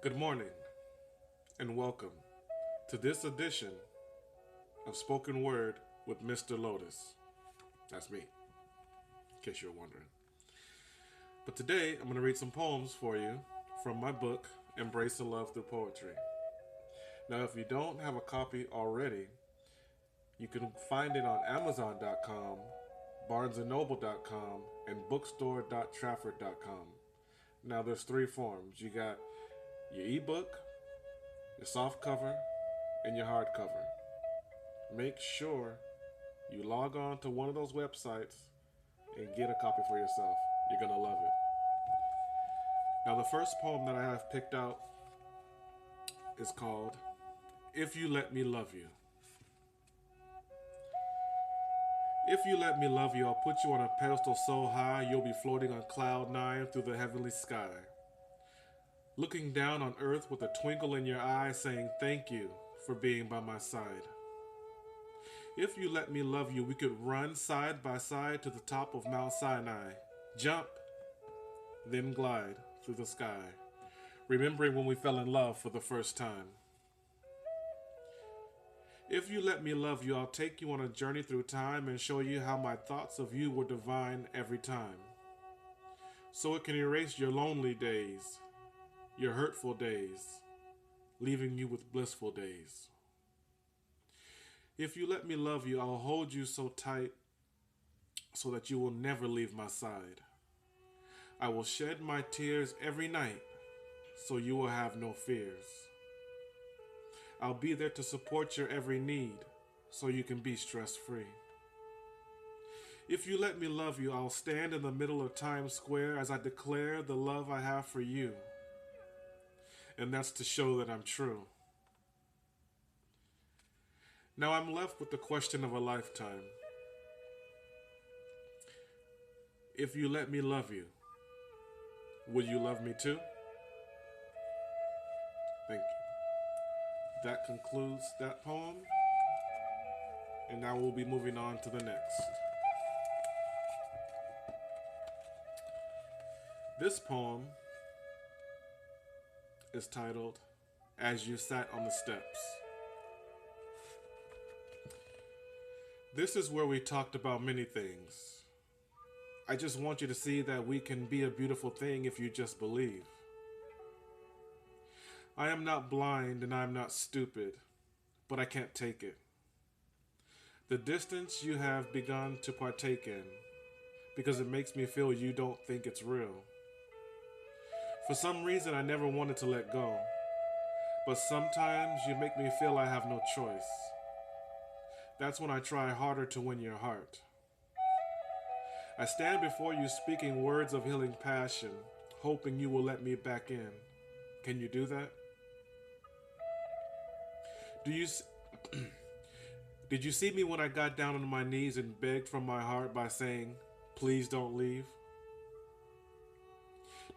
Good morning and welcome to this edition of Spoken Word with Mr. Lotus. That's me, in case you're wondering. But today I'm going to read some poems for you from my book, Embrace the Love Through Poetry. Now, if you don't have a copy already, you can find it on Amazon.com, BarnesandNoble.com, and Bookstore.Trafford.com. Now, there's three forms. You got your ebook, your soft cover, and your hardcover. Make sure you log on to one of those websites and get a copy for yourself. You're going to love it. Now, the first poem that I have picked out is called If You Let Me Love You. If you let me love you, I'll put you on a pedestal so high you'll be floating on cloud nine through the heavenly sky. Looking down on earth with a twinkle in your eye, saying thank you for being by my side. If you let me love you, we could run side by side to the top of Mount Sinai, jump, then glide through the sky, remembering when we fell in love for the first time. If you let me love you, I'll take you on a journey through time and show you how my thoughts of you were divine every time. So it can erase your lonely days, your hurtful days, leaving you with blissful days. If you let me love you, I'll hold you so tight so that you will never leave my side. I will shed my tears every night so you will have no fears. I'll be there to support your every need so you can be stress-free. If you let me love you, I'll stand in the middle of Times Square as I declare the love I have for you. And that's to show that I'm true. Now I'm left with the question of a lifetime. If you let me love you, will you love me too? Thank you. That concludes that poem, and now we'll be moving on to the next. This poem is titled, As You Sat on the Steps. This is where we talked about many things. I just want you to see that we can be a beautiful thing if you just believe. I am not blind and I am not stupid, but I can't take it. The distance you have begun to partake in, because it makes me feel you don't think it's real. For some reason, I never wanted to let go, but sometimes you make me feel I have no choice. That's when I try harder to win your heart. I stand before you speaking words of healing passion, hoping you will let me back in. Can you do that? Did you see me when I got down on my knees and begged from my heart by saying, please don't leave?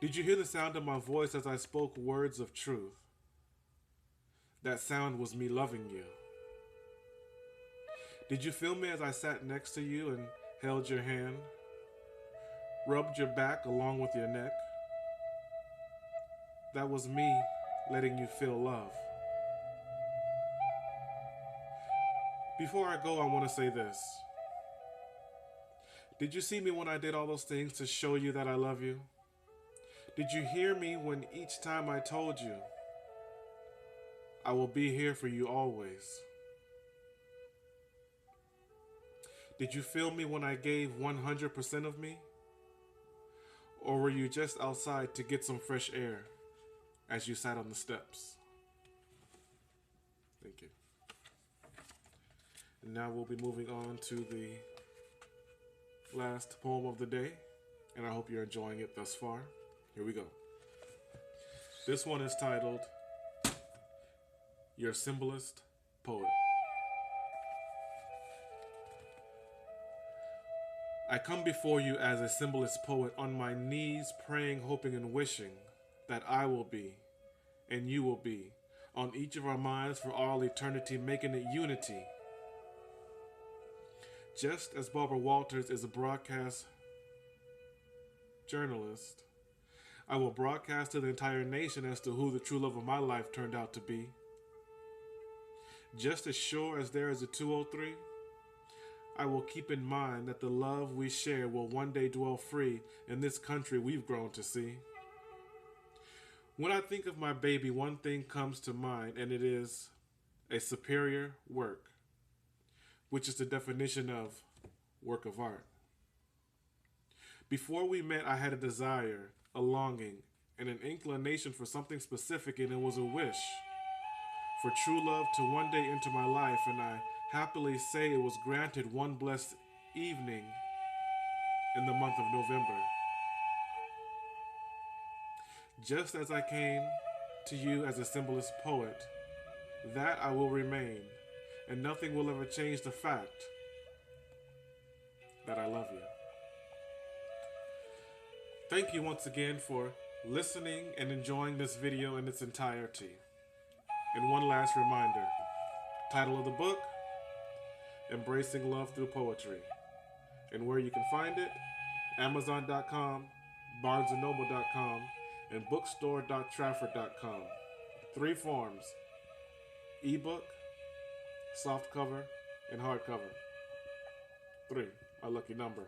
Did you hear the sound of my voice as I spoke words of truth? That sound was me loving you. Did you feel me as I sat next to you and held your hand, rubbed your back along with your neck? That was me letting you feel love. Before I go, I want to say this. Did you see me when I did all those things to show you that I love you? Did you hear me when each time I told you, I will be here for you always? Did you feel me when I gave 100% of me? Or were you just outside to get some fresh air as you sat on the steps? Thank you. And now we'll be moving on to the last poem of the day, and I hope you're enjoying it thus far. Here we go. This one is titled, Your Symbolist Poet. I come before you as a symbolist poet on my knees praying, hoping, and wishing that I will be, and you will be, on each of our minds for all eternity, making it unity. Just as Barbara Walters is a broadcast journalist, I will broadcast to the entire nation as to who the true love of my life turned out to be. Just as sure as there is a 203, I will keep in mind that the love we share will one day dwell free in this country we've grown to see. When I think of my baby, one thing comes to mind, and it is a superior work, which is the definition of work of art. Before we met, I had a desire, a longing, and an inclination for something specific, and it was a wish for true love to one day enter my life, and I happily say it was granted one blessed evening in the month of November. Just as I came to you as a symbolist poet, that I will remain, and nothing will ever change the fact that I love you. Thank you once again for listening and enjoying this video in its entirety. And one last reminder, title of the book, Embracing Love Through Poetry. And where you can find it, Amazon.com, BarnesandNoble.com, and bookstore.trafford.com. 3 forms: ebook, softcover, and hardcover. 3, my lucky number.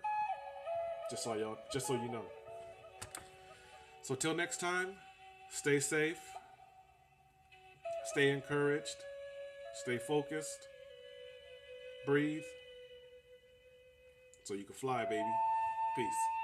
Just so you know. So till next time, stay safe, stay encouraged, stay focused, breathe, so you can fly, baby. Peace.